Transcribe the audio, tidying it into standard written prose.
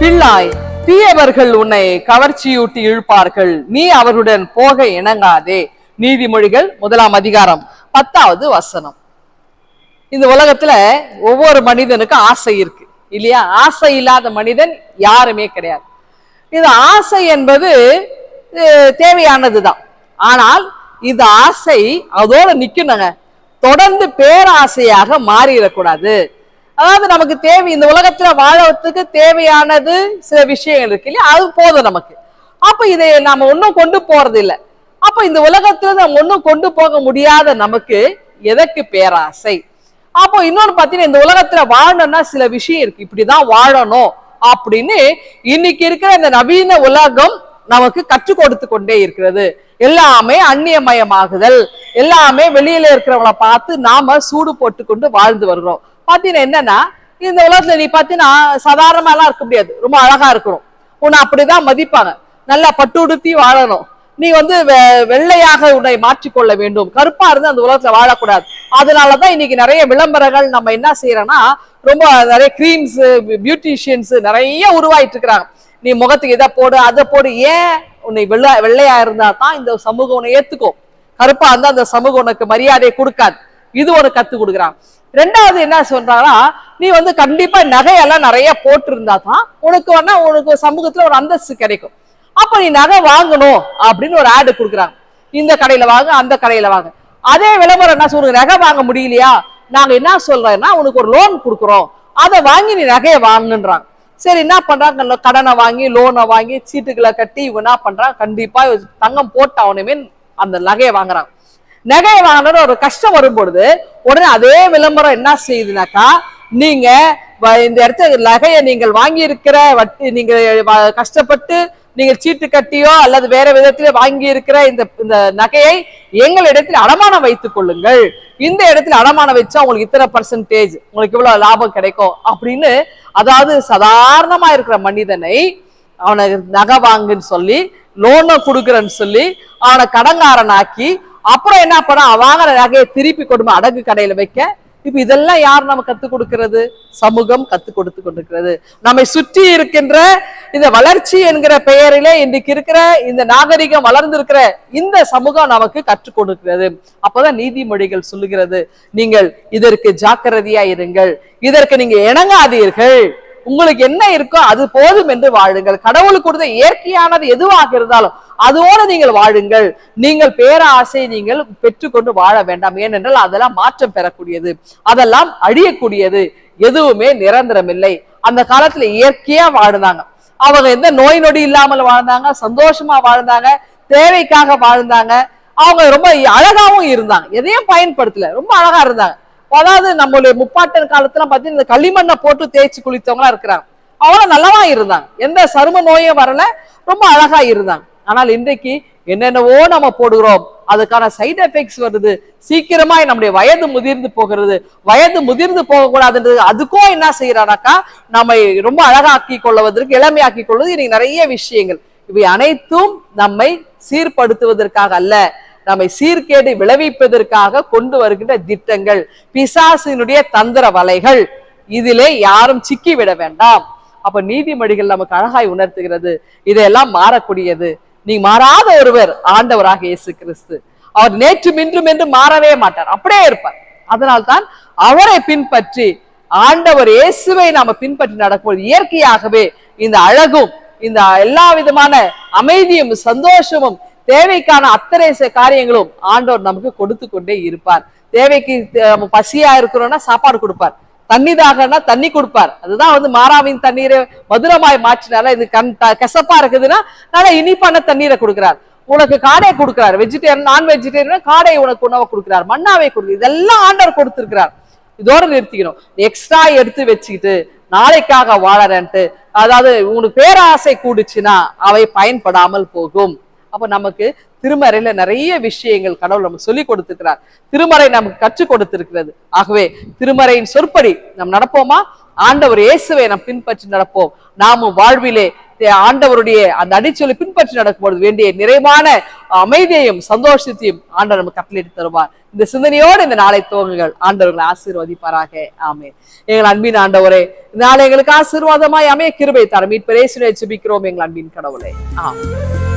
பிள்ளாய், தீயவர்கள் உன்னை கவர்ச்சியூட்டி இழுப்பார்கள், நீ அவருடன் போக இணங்காதே. நீதிமொழிகள் 1ஆம் அதிகாரம் 10வது வசனம். இந்த உலகத்துல ஒவ்வொரு மனிதனுக்கும் ஆசை இருக்கு இல்லையா? ஆசை இல்லாத மனிதன் யாருமே கிடையாது. இது ஆசை என்பது தேவையானதுதான். ஆனால் இந்த ஆசை அதோட நிக்கணுங்க, தொடர்ந்து பேராசையாக மாறிடக்கூடாது. அதாவது நமக்கு தேவை, இந்த உலகத்துல வாழறதுக்கு தேவையானது சில விஷயங்கள் இருக்கு இல்லையா, அது போதும் நமக்கு. அப்ப இதை நாம ஒன்னும் கொண்டு போறது இல்லை. அப்ப இந்த உலகத்துல நம்ம ஒன்னும் கொண்டு போக முடியாத நமக்கு எதற்கு பேராசை? அப்போ இன்னொன்னு பாத்தீங்கன்னா, இந்த உலகத்துல வாழணும்னா சில விஷயம் இருக்கு, இப்படிதான் வாழணும் அப்படின்னு இன்னைக்கு இருக்கிற இந்த நவீன உலகம் நமக்கு கற்றுக் கொடுத்து கொண்டே இருக்கிறது. எல்லாமே அந்நியமயமாகுதல், எல்லாமே வெளியில இருக்கிறவங்கள பார்த்து நாம சூடு போட்டு கொண்டு வாழ்ந்து வருகிறோம். பாத்தீங்கன்னா என்னன்னா, இந்த உலகத்துல நீ பாத்தீங்கன்னா சாதாரணமா எல்லாம் இருக்க முடியாது, ரொம்ப அழகா இருக்கணும், உன்னை அப்படிதான் மதிப்பாங்க. நல்லா பட்டு உடுத்தி வாழணும், நீ வெள்ளையாக உன்னை மாற்றிக்கொள்ள வேண்டும், கருப்பா இருந்து அந்த உலகத்துல வாழக்கூடாது. அதனாலதான் இன்னைக்கு நிறைய விளம்பரங்கள் நம்ம என்ன செய்யறோம்னா, ரொம்ப நிறைய கிரீம்ஸ், பியூட்டிஷியன்ஸ் நிறைய உருவாயிட்டு இருக்கிறாங்க. நீ முகத்துக்கு இதை போடு அதை போடு. ஏன்? உன்னை வெள்ளையா இருந்தா தான் இந்த சமூகம் உன்னை ஏத்துக்கும், கருப்பா இருந்தா அந்த சமூகம் உனக்கு மரியாதையை கொடுக்காது. இது ஒரு கத்து கொடுக்குறாங்க. ரெண்டாவது என்ன சொல்றாங்கன்னா, நீ கண்டிப்பா நகையெல்லாம் நிறைய போட்டு இருந்தா தான் உனக்கு சமூகத்துல ஒரு அந்தஸ்து கிடைக்கும். அப்ப நீ நகை வாங்கணும் அப்படின்னு ஒரு ஆடு கொடுக்குறாங்க, இந்த கடையில வாங்க அந்த கடையில வாங்க. அதே விளம்பரம் என்ன சொல்றது, நகை வாங்க முடியலையா, நாங்க என்ன சொல்றோம்னா உனக்கு ஒரு லோன் கொடுக்குறோம், அதை வாங்கி நீ நகையை வாங்குன்றாங்க. சரி, என்ன பண்றாங்க, கடனை வாங்கி லோனை வாங்கி சீட்டுகளை கட்டி இவங்க என்ன பண்றாங்க, கண்டிப்பா தங்கம் போட்டு அவனுமே அந்த நகையை வாங்குறாங்க. நகையை வாங்கின ஒரு கஷ்டம் வரும்பொழுது உடனே அதே விளம்பரம் என்ன செய்யுதுனாக்கா, நீங்க இந்த இடத்துல நகையை நீங்கள் வாங்கி இருக்கிற வட்டி, நீங்க கஷ்டப்பட்டு நீங்கள் சீட்டு கட்டியோ அல்லது வேற விதத்திலே வாங்கி இருக்கிற இந்த நகையை எங்களிடத்தில் அடமானம் வைத்துக் கொள்ளுங்கள், இந்த இடத்துல அடமானம் வச்சா உங்களுக்கு இத்தனை பர்சன்டேஜ், உங்களுக்கு இவ்வளவு லாபம் கிடைக்கும் அப்படின்னு. அதாவது சாதாரணமா இருக்கிற மனிதனை அவனை நகை வாங்குன்னு சொல்லி, லோனை கொடுக்குறன்னு சொல்லி அவனை கடங்காரனாக்கி, அப்புறம் என்ன பண்ண, வாங்குற நகையை திருப்பி கொடுமை அடகு கடையில வைக்க. இப்ப இதெல்லாம் யார் நம்ம கத்துக் கொடுக்கிறது? சமூகம் கத்துக் கொடுத்து கொண்டிருக்கிறது. நம்மை சுற்றி இருக்கின்ற இந்த வளர்ச்சி என்கிற பெயரிலே இன்றைக்கு இருக்கிற இந்த நாகரிகம் வளர்ந்திருக்கிற இந்த சமூகம் நமக்கு கற்றுக் கொடுக்கிறது. அப்பதான் நீதிமொழிகள் சொல்லுகிறது, நீங்கள் இதற்கு ஜாக்கிரதையா இருங்கள், இதற்கு நீங்க இணங்காதீர்கள், உங்களுக்கு என்ன இருக்கோ அது போதும் என்று வாழுங்கள். கடவுளுக்கு கொடுத்த இயற்கையானது எதுவாக இருந்தாலும் அதோடு நீங்கள் வாழுங்கள். நீங்கள் பேராசை நீங்கள் பெற்றுக்கொண்டு வாழ வேண்டாம். ஏனென்றால் அதெல்லாம் மாற்றம் பெறக்கூடியது, அதெல்லாம் அழியக்கூடியது, எதுவுமே நிரந்தரம் இல்லை. அந்த காலத்துல இயற்கையா வாழ்ந்தாங்க, அவங்க எந்த நோய் நொடி இல்லாமல் வாழ்ந்தாங்க, சந்தோஷமா வாழ்ந்தாங்க, தேவைக்காக வாழ்ந்தாங்க. அவங்க ரொம்ப அழகாவும் இருந்தாங்க, எதையும் பயன்படுத்தல, ரொம்ப அழகா இருந்தாங்க. அதாவது நம்மளுடைய முப்பாட்டன் காலத்துல பாத்தீங்கன்னா இந்த களிமண்ணை போட்டு தேய்ச்சி குளித்தவங்களா இருக்கிறாங்க, அவங்களும் நல்லவா இருந்தாங்க, எந்த சரும நோயும் வரல, ரொம்ப அழகா இருந்தாங்க. ஆனால் இன்றைக்கு என்னென்னவோ நம்ம போடுகிறோம், அதுக்கான சைடு எஃபெக்ட்ஸ் வருது, சீக்கிரமா நம்முடைய வயது முதிர்ந்து போகிறது. வயது முதிர்ந்து போகக்கூடாதுன்றது அதுக்கும் என்ன செய்யறானாக்கா, நம்மை ரொம்ப அழகாக்கி கொள்வதற்கு, இளமையாக்கி கொள்வது இன்னைக்கு நிறைய விஷயங்கள். இவை அனைத்தும் நம்மை சீர்படுத்துவதற்காக அல்ல, நம்மை சீர்கேடு விளைவிப்பதற்காக கொண்டு வருகின்ற திட்டங்கள், பிசாசினுடைய தந்திர வலைகள். இதிலே யாரும் சிக்கி விட வேண்டாம். அப்ப நீதிமொழிகள் நமக்கு அழகாய் உணர்த்துகிறது, இதெல்லாம் மாறக்கூடியது. நீ மாறாத ஒருவர் ஆண்டவராக இயேசு கிறிஸ்து. அவர் நேற்றும் இன்றும் என்று மாறவே மாட்டார், அப்படியே இருப்பார். அதனால்தான் அவரை பின்பற்றி, ஆண்டவர் இயேசுவை நாம பின்பற்றி நடக்கும்போது இயற்கையாகவே இந்த அழகும், இந்த எல்லா விதமான அமைதியும் சந்தோஷமும், தேவைக்கான அத்தனை காரியங்களும் ஆண்டவர் நமக்கு கொடுத்து கொண்டே இருப்பார். தேவைக்கு பசியா இருக்கிறோம்னா சாப்பாடு கொடுப்பார், தண்ணி தாகனா தண்ணி கொடுப்பார். அதுதான் மாறாவின் தண்ணீரை மதுரமாய் மாற்றினால, இது கசப்பா இருக்குதுன்னா நல்லா இனிப்பான தண்ணீரை கொடுக்கிறார். உனக்கு காடை கொடுக்கிறார், வெஜிடேரியன் நான் வெஜிடேரியன் காடை உனக்கு உணவை கொடுக்கிறார், மண்ணாவை கொடுக்கிறார். இதெல்லாம் ஆண்டவர் கொடுத்திருக்கிறார். இதோட நிறுத்திக்கணும். எக்ஸ்ட்ரா எடுத்து வச்சுக்கிட்டு நாளைக்காக வாழறன்ட்டு, அதாவது உனக்கு பேராசை கூடுச்சுன்னா அவை பயன்படாமல் போகும். அப்ப நமக்கு திருமறையில நிறைய விஷயங்கள் கடவுள் நமக்கு சொல்லி கொடுத்திருக்கிறார், திருமறை நமக்கு கற்றுக் கொடுத்திருக்கிறது. ஆகவே திருமறையின் சொற்படி நாம் நடப்போமா? ஆண்டவர் இயேசுவை நாம் பின்பற்றி நடப்போம். நாமும் வாழ்விலே ஆண்டவருடைய அந்த அடிச்சொலை பின்பற்றி நடக்கும்போது வேண்டிய நிறைவான அமைதியையும் சந்தோஷத்தையும் ஆண்டவர் நமக்கு கட்டளையிட்டு தருவார். இந்த சிந்தனையோடு இந்த நாளை துவங்குங்கள். ஆண்டவர்களை ஆசீர்வதிப்பாராக. ஆமென். எங்கள் அன்பின் ஆண்டவரே, இந்த நாளை எங்களுக்கு ஆசீர்வாதமாய் அமைய கிருபை தர மீட்பரே ஜெபிக்கிறோம் எங்கள் அன்பின் கடவுளே. ஆமென்.